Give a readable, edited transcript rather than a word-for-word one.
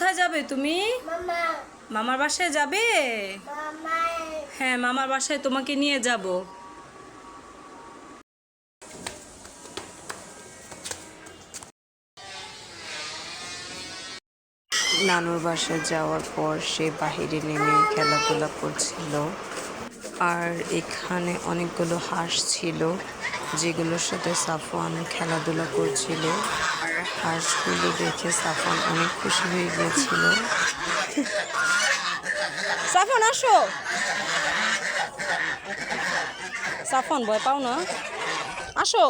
কোথায় যাবে তুমি? মামার বাসায় যাবে? হ্যাঁ, মামার বাসায় তোমাকে নিয়ে যাব। নানুর বাসায় যাওয়ার পর সে বাহিরে নেমে খেলাধুলা করছিল। আর এখানে অনেকগুলো হাঁস ছিল যেগুলোর সাথে সাফওয়ান খেলাধুলা করছিল। আর হাঁসগুলো দেখে সাফওয়ান অনেক খুশি হয়ে গিয়েছিল। সাফওয়ান আসো, সাফওয়ান ভয় পাও না, আসো।